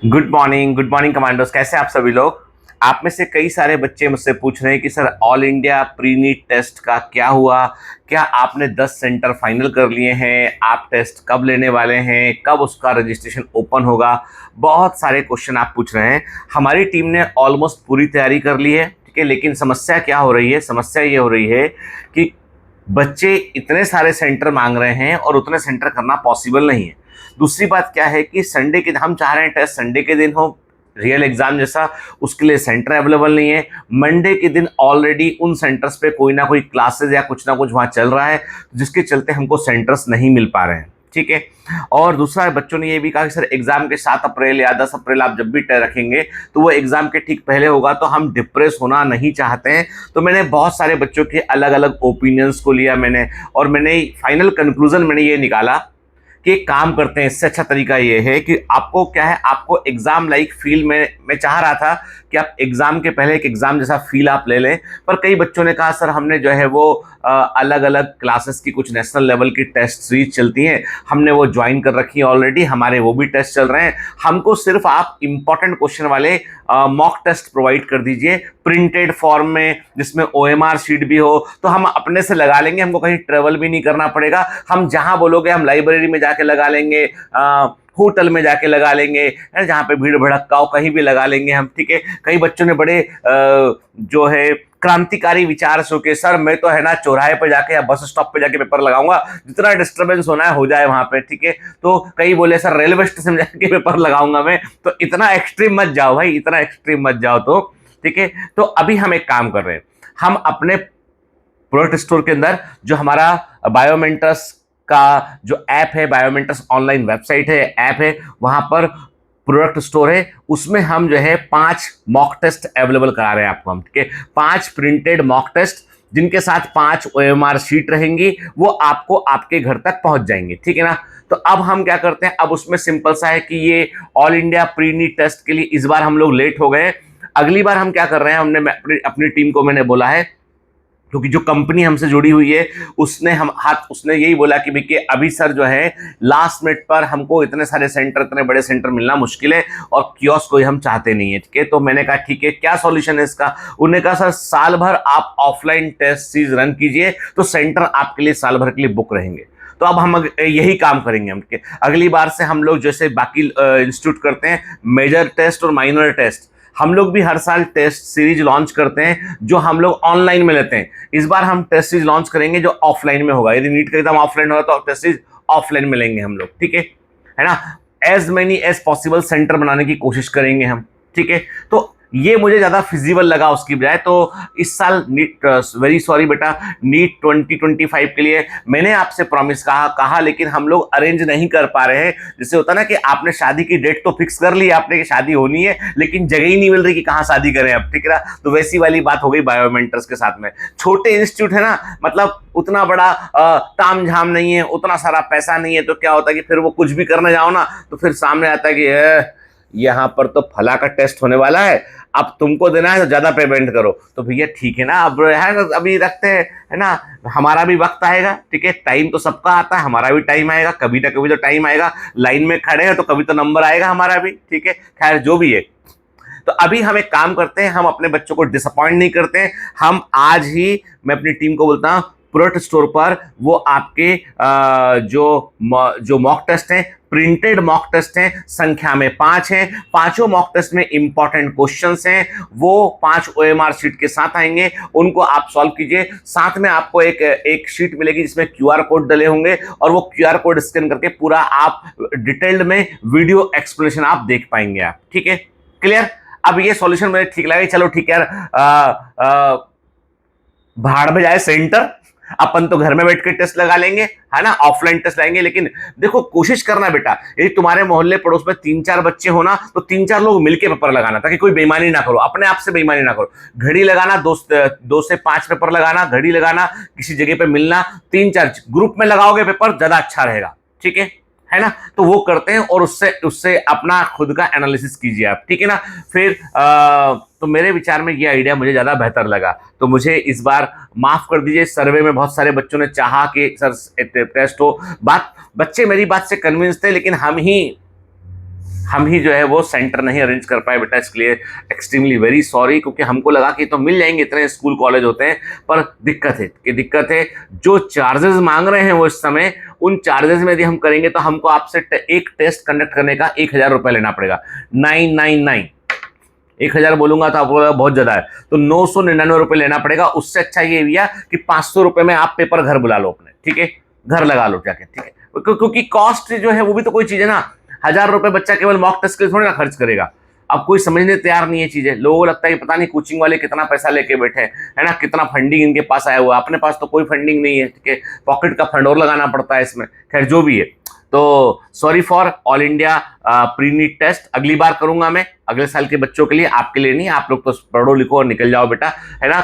Good morning commandos. कैसे आप सभी लोग। आप में से कई सारे बच्चे मुझसे पूछ रहे हैं कि sir all India pre NEET test का क्या हुआ, क्या आपने 10 सेंटर फाइनल कर लिए हैं, आप टेस्ट कब लेने वाले हैं, कब उसका रजिस्ट्रेशन ओपन होगा। बहुत सारे क्वेश्चन आप पूछ रहे हैं। हमारी टीम ने ऑलमोस्ट पूरी तैयारी कर ली है, ठीक है। लेकिन समस्या क्या हो रही है, समस्या ये हो रही है कि बच्चे इतने सारे सेंटर मांग रहे हैं और उतने सेंटर करना पॉसिबल नहीं है। दूसरी बात क्या है कि संडे के हम चाह रहे हैं टेस्ट संडे के दिन हो, रियल एग्जाम जैसा, उसके लिए सेंटर अवेलेबल नहीं है। मंडे के दिन ऑलरेडी उन सेंटर्स पे कोई ना कोई क्लासेस या कुछ ना कुछ वहाँ चल रहा है, जिसके चलते हमको सेंटर्स नहीं मिल पा रहे हैं, ठीक है। और दूसरा, बच्चों ने ये भी कहा कि सर एग्जाम के 7 अप्रैल या 10 अप्रैल आप जब भी रखेंगे तो वो एग्जाम के ठीक पहले होगा, तो हम डिप्रेस होना नहीं चाहते हैं। तो मैंने बहुत सारे बच्चों के अलग अलग ओपिनियंस को लिया मैंने, और मैंने फाइनल कंक्लूजन मैंने ये निकाला कि एक काम करते हैं। इससे अच्छा तरीका ये है कि आपको क्या है, आपको एग्जाम लाइक फील में मैं चाह रहा था कि आप एग्जाम के पहले एक एग्जाम जैसा फील आप ले लें। पर कई बच्चों ने कहा सर हमने जो है वो अलग अलग क्लासेस की कुछ नेशनल लेवल की टेस्ट सीरीज चलती हैं, हमने वो ज्वाइन कर रखी है ऑलरेडी, हमारे वो भी टेस्ट चल रहे हैं, हमको सिर्फ आप इंपॉर्टेंट क्वेश्चन वाले मॉक टेस्ट प्रोवाइड कर दीजिए प्रिंटेड फॉर्म में, जिसमें OMR शीट भी हो, तो हम अपने से लगा लेंगे, हमको कहीं ट्रेवल भी नहीं करना पड़ेगा। हम जहां बोलोगे हम लाइब्रेरी में जाके लगा लेंगे, होटल में जाके लगा लेंगे, जहाँ पे भीड़ भड़क्का हो कहीं भी लगा लेंगे हम, ठीक है। कई बच्चों ने बड़े जो है क्रांतिकारी विचार सो के सर मैं तो है ना चौराहे पे जाके या बस स्टॉप पे जाके पेपर लगाऊंगा, जितना डिस्टर्बेंस होना है हो जाए वहां पे, ठीक है। तो कई बोले सर रेलवे स्टेशन में जाके पेपर लगाऊंगा मैं। तो इतना एक्सट्रीम मत जाओ भाई, इतना एक्सट्रीम मत जाओ, तो ठीक है। तो अभी हम एक काम कर रहे हैं, हम अपने प्रोडक्ट स्टोर के अंदर जो हमारा बायोमेंटस का जो ऐप है, बायोमेंटस ऑनलाइन वेबसाइट है, ऐप है, वहां पर प्रोडक्ट स्टोर है, उसमें हम जो है 5 मॉक टेस्ट अवेलेबल करा रहे हैं आपको हम, ठीक है। 5 प्रिंटेड मॉक टेस्ट जिनके साथ 5 OMR शीट रहेंगी, वो आपको आपके घर तक पहुंच जाएंगे, ठीक है ना। तो अब हम क्या करते हैं, अब उसमें सिंपल सा है कि ये all India pre NEET test के लिए इस बार हम लोग लेट हो गए। अगली बार हम क्या कर रहे हैं, हमने अपनी टीम को मैंने बोला है, क्योंकि जो कंपनी हमसे जुड़ी हुई है उसने यही बोला कि भैया अभी सर जो है लास्ट मिनट पर हमको इतने सारे सेंटर, इतने बड़े सेंटर मिलना मुश्किल है और कियोस्क कोई हम चाहते नहीं है, ठीक है। तो मैंने कहा ठीक है, क्या सॉल्यूशन है इसका। उन्होंने कहा सर साल भर आप ऑफलाइन टेस्ट सीरीज रन कीजिए, तो सेंटर आपके लिए साल भर के लिए बुक रहेंगे। तो अब हम यही काम करेंगे हम, अगली बार से हम लोग जैसे बाकी इंस्टीट्यूट करते हैं मेजर टेस्ट और माइनर टेस्ट, हम लोग भी हर साल टेस्ट सीरीज लॉन्च करते हैं जो हम लोग ऑनलाइन में लेते हैं। इस बार हम टेस्ट सीरीज लॉन्च करेंगे जो ऑफलाइन में होगा। यदि नीट का एग्जाम ऑफलाइन होगा तो टेस्ट सीरीज ऑफलाइन में लेंगे हम लोग, ठीक है ना। As many as possible centre बनाने की कोशिश करेंगे हम, ठीक है। तो ये मुझे ज्यादा फिजिबल लगा उसकी बजाय। तो इस साल नीट, वेरी सॉरी बेटा, नीट 2025 के लिए मैंने आपसे प्रॉमिस कहा लेकिन हम लोग अरेंज नहीं कर पा रहे हैं। जैसे होता ना कि आपने शादी की डेट तो फिक्स कर ली, आपने कि शादी होनी है, लेकिन जगह ही नहीं मिल रही कि कहाँ शादी करें अब, ठीक है ना। तो वैसी वाली बात हो गई बायोमेंटर्स के साथ में। छोटे इंस्टीट्यूट है ना, मतलब उतना बड़ा ताम झाम नहीं है, उतना सारा पैसा नहीं है, तो क्या होता है कि फिर वो कुछ भी करने जाओ ना तो फिर सामने आता है कि यहाँ पर तो फला का टेस्ट होने वाला है, अब तुमको देना है तो ज्यादा पेमेंट करो। तो भैया ठीक है ना, अब है ना, अभी रखते हैं, है ना, हमारा भी वक्त आएगा, ठीक है। टाइम तो सबका आता है, हमारा भी टाइम आएगा, कभी ना कभी तो टाइम आएगा। लाइन में खड़े हैं तो कभी तो नंबर आएगा हमारा भी, ठीक है। खैर जो भी है, तो अभी हम एक काम करते हैं, हम अपने बच्चों को डिसअपॉइंट नहीं करते हैं। हम आज ही, मैं अपनी टीम को बोलता हूँ प्रोडक्ट स्टोर पर वो आपके जो मॉक टेस्ट हैं, प्रिंटेड मॉक टेस्ट हैं, संख्या में 5 हैं, पांचों मॉक टेस्ट में इंपॉर्टेंट क्वेश्चंस हैं, वो 5 OMR शीट के साथ आएंगे, उनको आप सॉल्व कीजिए। साथ में आपको एक शीट मिलेगी जिसमें QR कोड डले होंगे, और वो QR कोड स्कैन करके पूरा आप डिटेल्ड में वीडियो एक्सप्लेनेशन आप देख पाएंगे आप, ठीक है। क्लियर। अब ये सॉल्यूशन मुझे ठीक लगा, चलो ठीक है यार, भाड़ में जाए सेंटर, अपन तो घर में बैठ के टेस्ट लगा लेंगे, है ना, ऑफलाइन टेस्ट लाएंगे। लेकिन देखो कोशिश करना बेटा, यदि तुम्हारे मोहल्ले पड़ोस में 3-4 बच्चे हो ना, तो 3-4 लोग मिलके पेपर लगाना, ताकि कोई बेईमानी ना करो, अपने आप से बेईमानी ना करो। घड़ी लगाना, 2 से 5 पेपर लगाना, घड़ी लगाना, किसी जगह पे मिलना, 3-4 ग्रुप में लगाओगे पेपर, ज्यादा अच्छा रहेगा, ठीक है ना। तो वो करते हैं और उससे अपना खुद का एनालिसिस कीजिए आप, ठीक है ना। फिर तो मेरे विचार में ये आइडिया मुझे ज्यादा बेहतर लगा, तो मुझे इस बार माफ कर दीजिए। सर्वे में बहुत सारे बच्चों ने चाहा कि सर टेस्ट हो, बच्चे मेरी बात से कन्विंस थे, लेकिन हम ही जो है वो सेंटर नहीं अरेंज कर पाए बेटा, इसके लिए एक्सट्रीमली वेरी सॉरी, क्योंकि हमको लगा कि तो मिल जाएंगे, इतने स्कूल कॉलेज होते हैं, पर दिक्कत है जो चार्जेस मांग रहे हैं वो इस समय, उन चार्जेस में यदि हम करेंगे तो हमको आपसे एक टेस्ट कंडक्ट करने का 1,000 रुपये लेना पड़ेगा। 999, 1,000 बोलूंगा तो आपको बहुत ज्यादा है, तो 999 रुपये लेना पड़ेगा। उससे अच्छा ये भैया कि 500 रुपये में आप पेपर घर बुला लो अपने, ठीक है, घर लगा लो जाके, ठीक है, क्योंकि कॉस्ट जो है वो भी तो कोई चीज है ना। 1,000 रुपये बच्चा केवल मॉक टेस्ट के लिए थोड़ी ना खर्च करेगा। अब कोई समझने तैयार नहीं है चीजें, लोगों को लगता है कि पता नहीं कोचिंग वाले कितना पैसा लेके बैठे हैं, है ना, कितना फंडिंग इनके पास आया हुआ है। अपने पास तो कोई फंडिंग नहीं है, ठीक है, पॉकेट का फंड और लगाना पड़ता है इसमें। खैर जो भी है, तो sorry for all India pre NEET test, अगली बार करूंगा मैं, अगले साल के बच्चों के लिए, आपके लिए नहीं। आप लोग तो पढ़ो लिखो और निकल जाओ बेटा, है ना,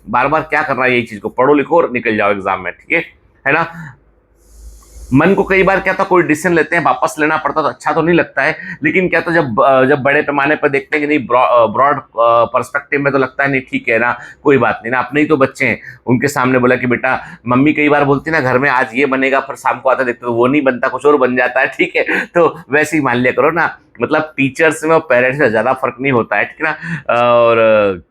बार बार क्या करना है यही चीज को, पढ़ो लिखो और निकल जाओ एग्जाम में, ठीक है ना। मन को कई बार क्या था, कोई डिसीजन लेते हैं वापस लेना पड़ता तो अच्छा तो नहीं लगता है, लेकिन क्या तो जब बड़े पैमाने पर देखते हैं कि नहीं, ब्रॉड पर्सपेक्टिव में तो लगता है नहीं ठीक है ना, कोई बात नहीं ना, अपने ही तो बच्चे हैं। उनके सामने बोला कि बेटा, मम्मी कई बार बोलती ना घर में आज ये बनेगा, फिर शाम को आता देखते तो वो नहीं बनता, कुछ और बन जाता है, ठीक है, तो वैसे ही मान लिया करो ना। मतलब टीचर्स में और पेरेंट्स में ज्यादा फर्क नहीं होता है, ठीक है ना। और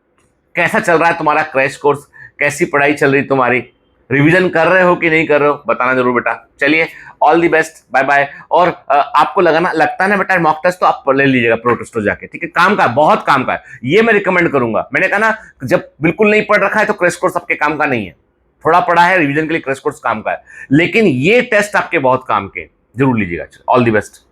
कैसा चल रहा है तुम्हारा क्रैश कोर्स, कैसी पढ़ाई चल रही तुम्हारी, रिवीजन कर रहे हो कि नहीं कर रहे हो, बताना जरूर बेटा। चलिए, all the best, bye bye. और आपको लगता है ना बेटा मॉक टेस्ट तो आप ले लीजिएगा प्रोटेस्टो जाके, ठीक है, काम का है, बहुत काम का है, ये मैं रिकमेंड करूंगा। मैंने कहा ना, जब बिल्कुल नहीं पढ़ रखा है तो क्रैश कोर्स आपके काम का नहीं है, थोड़ा पढ़ा है रिवीजन के लिए क्रैश कोर्स काम का है, लेकिन ये टेस्ट आपके बहुत काम के, जरूर लीजिएगा। All the best.